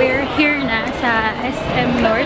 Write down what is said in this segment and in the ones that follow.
we're here na sa SM North.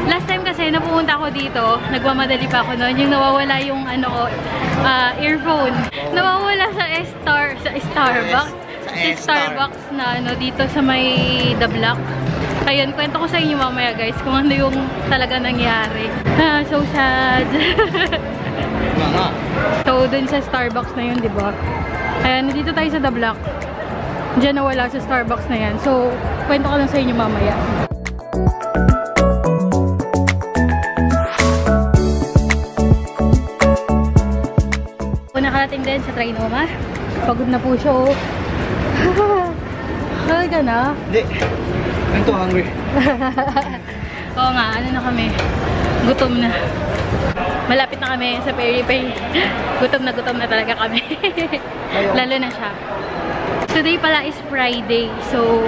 Last time kasi napupunta ako dito, nagmamadali pa ako noon, yung nawawala yung ano ko, earphone. Nawawala sa Starbucks. Sa Starbucks na ano dito sa may The Block. Ayun, kwento ko sa inyo mamaya guys kung ano yung talaga nangyari. So sad. So dun sa Starbucks na yun, di ba? Ayan, dito tayo sa The Block. Diyan nawala sa Starbucks na yan. So, kwento ko lang sa inyo mamaya. Nakarating din sa Trinoma. Pagod na po siya. Kaya ka na? Hindi. I'm too hungry. Oo nga, ano na kami? Gutom na. Malapit na kami sa Peri-Peri. Gutom na talaga kami. Lalo na siya. Today pala is Friday. So,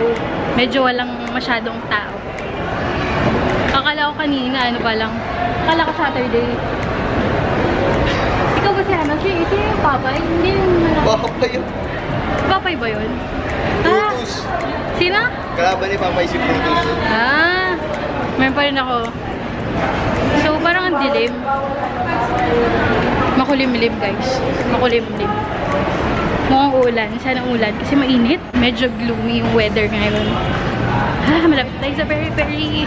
medyo walang masyadong tao. Akala ko kanina, ano pa lang. Akala ko Saturday. Ikaw ba si ano? Siya yung Papay? Hindi yung... Papay yun. Papay ba yun? Brutus. Sino? Kalaban ni Papay si Brutus. Meron pa rin ako. So, parang ang dilim. Makulimlim, guys. Makulimlim. Mukhang ulan. Sana ulan. Kasi mainit. Medyo gloomy yung weather ngayon. Malapit tayo sa Peri-Peri.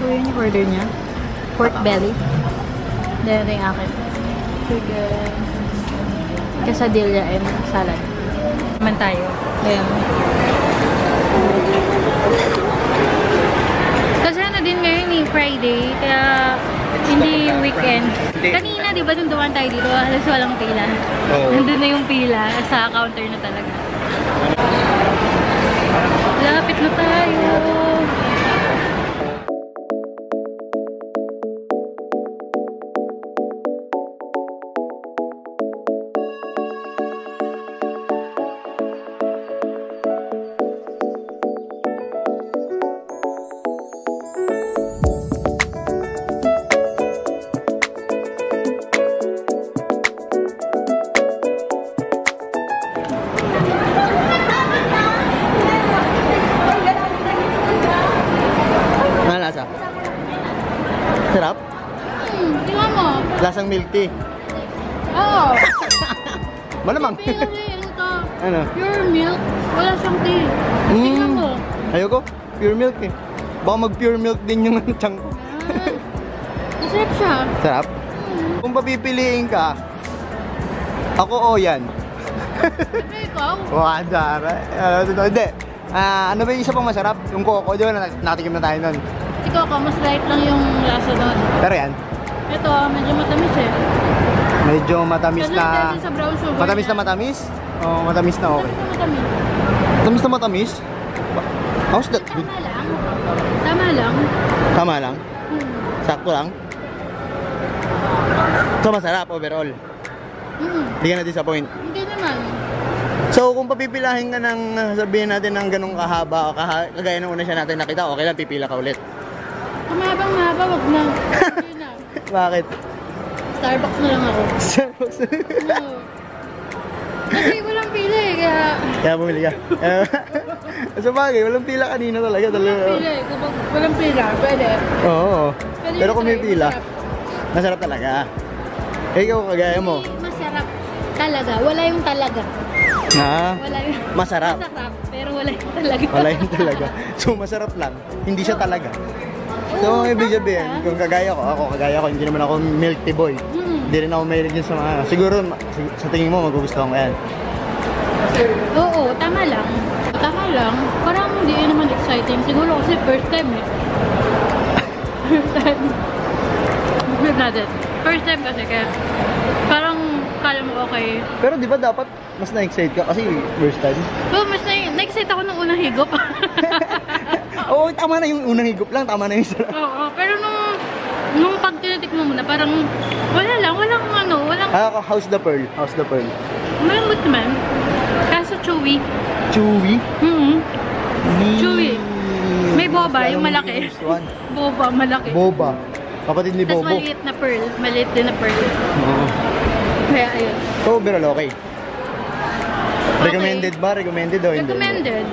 So, yun yung order niya. Pork belly. Dahil ito yung akin. Chicken. Quesadilla and salad. Naman tayo. Ayan. Kasi ano din ngayon yung Friday. Kaya hindi weekend. Kanina diba nung dumaan tayo dito, halos walang pila. Nandun na yung pila sa counter na talaga. Lapit na tayo. Sarap? Tingnan mo. Lasang milk tea. Oo. Malamang. Ano? Pure milk. Wala siyang tea. Tingnan mo. Ayoko. Pure milk eh. Baka mag-pure milk din yung tiyan ko. Masarap siya. Sarap? Kung papipiliin ka, ako o yan. Siyempre ikaw. Wadara. Hindi. Ano ba yung isa pang masarap? Yung Coco. Di ba natikim na tayo nun? Ikaw ka, mas light lang yung lasa doon. Pero yan? Ito, medyo matamis eh. Medyo matamis na... Sa brown sugar matamis na matamis? O matamis na okay? Matamis. Matamis na matamis? How's that? Tama lang. Tama lang. Tama lang? Sakto lang? So masarap overall? Hindi ka na-disappoint? Hindi naman. So kung papipilahin ka ng sabihin natin ng ganong kahaba o kagaya ng una siya natin nakita, okay lang pipila ka ulit? Kung mahaba, wag na. Hindi na. Bakit? Starbucks na lang ako. Starbucks? No. Kasi walang pila eh, kaya bumili ka? Sa bagay, walang pila kanina talaga. Walang pila eh, kapag walang pila, pwede. Oo. Pwede. Pero kung may pila, masarap talaga. Ikaw kagaya mo? Masarap talaga, wala yung talaga. Wala yung... Masarap. Masarap, pero wala yung talaga. Wala yung talaga. So masarap lang, hindi siya talaga. So ibig sabihin, kung kagaya ko, hindi naman ako milk tea boy. Hindi rin ako mahilig yun sa mga... Siguro, sa tingin mo, magugustuhan ko yan. Oo, tama lang. Tama lang. Parang hindi naman exciting. Siguro kasi first time eh. First time. First time kasi kaya parang kala mo okay. Pero di ba dapat mas na-excite ka kasi first time? Oo, mas na-excite ako nung unang higop. Oo, tama na yung unang higop lang. Tama na yung sarap. Oo, pero nung pag tinitikmo mo na, parang wala lang, walang ano, walang... How's the pearl? How's the pearl? Malambot naman. Kaso chewy. Chewy? Chewy. May boba, yung malaki. Boba, malaki. Boba. Kapatid ni Tapos Bobo. maliit na pearl. Maliit din na pearl. Oo. Kaya ayun. So, overall, okay. Recommended ba? Recommended o hindi? Recommended.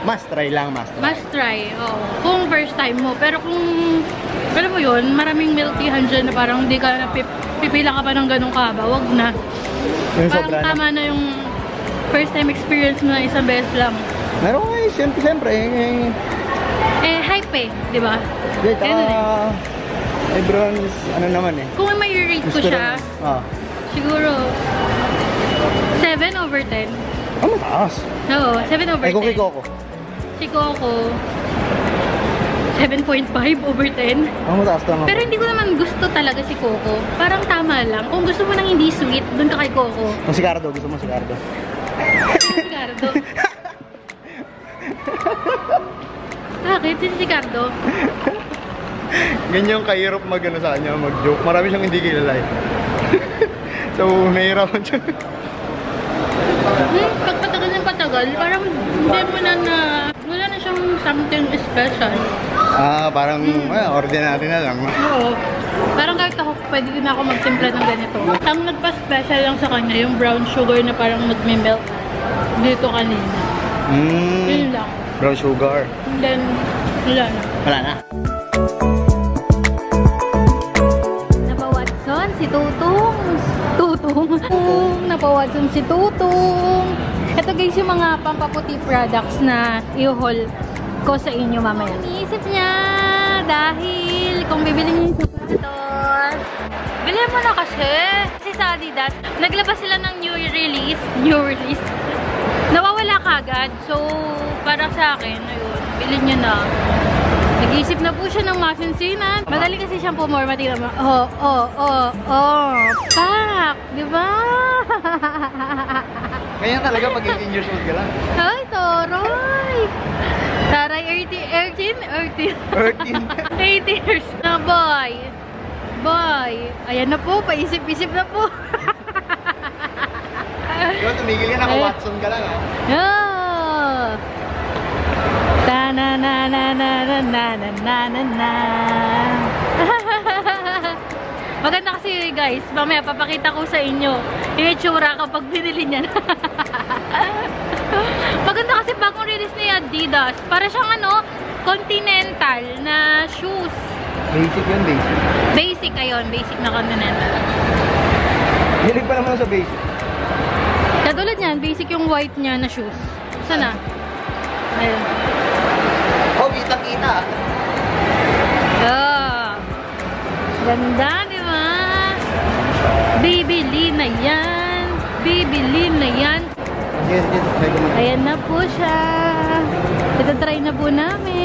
Must try lang, must try. Must try. Oo. Kung first time mo. Pero kung, alam mo yun, maraming milk teahan dyan na parang hindi ka pipila ka pa ng ganong kaba. Wag na. Yung Parang sobra tama na yung first time experience mo na isang beses lang. Meron nga siyempre. Hype di ba? Wait, everyone's, ano naman Kung may rate ko siya, siguro 7 over 10. Mataas. Oo, 7 over 10. Kung kay Coco. Si Coco, 7.5 over 10. Mataas naman. Pero hindi ko naman gusto talaga si Coco. Parang tama lang. Kung gusto mo nang hindi sweet, dun ka kay Coco. Kung si Cardo, gusto mo si Cardo. Si Cardo. Bakit? Si Cardo? Ganyan kahirap mag-ano sa kanya, mag-joke. Marami siyang hindi kilala So, nahihirapan siya. Pagpatagal ng patagal, parang hindi mo na wala na siyang something special. Parang ordinary na lang. Oo. Parang kahit ako, pwede din ako magtimpla ng ganito. Ang nagpa-special lang sa kanya, yung brown sugar na parang nagme-melt dito kanina. Yun lang. Brown sugar. And then, wala na. Wala na. Napawatson si Tutong. Napawatson si Tutong. Ito guys yung mga pampaputi products na i-haul ko sa inyo mamaya. Iniisip niya dahil kung bibili niyo yung chocolate, bilhin mo na kasi. Kasi sa Adidas, naglabas sila ng new release. Nawawala kagad. So, para sa akin, ayun, bilhin niyo na. Nag-iisip na po siya ng masinsinan. Madali kasi siyang pumorma. Tingnan mo. Pak! Diba? Kaya talaga pag 18 years old ka lang. Ay, toroy! Taray, 18 years na, boy. Ayan na po, paisip-isip na po. Diba, tumigil ka, naka-Watson ka lang Yeah. Ta-na-na-na-na-na-na-na-na-na. Maganda kasi guys, mamaya papakita ko sa inyo yung itsura kapag binili niya. Maganda kasi bagong release ni Adidas. Para siyang Continental na shoes. Basic yun, basic. Basic ayun, basic na Continental. Hilig pa naman sa basic. Katulad niyan, basic yung white niya na shoes. Sana? Ayun. Kita-kita. Ganda, di ba? Bibili na yan. Yes, try ko na. Ayan na po siya. Ito try na po namin.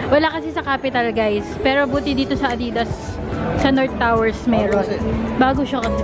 Wala kasi sa Capital guys. Pero buti dito sa Adidas, sa North Towers meron. Bago siya kasi.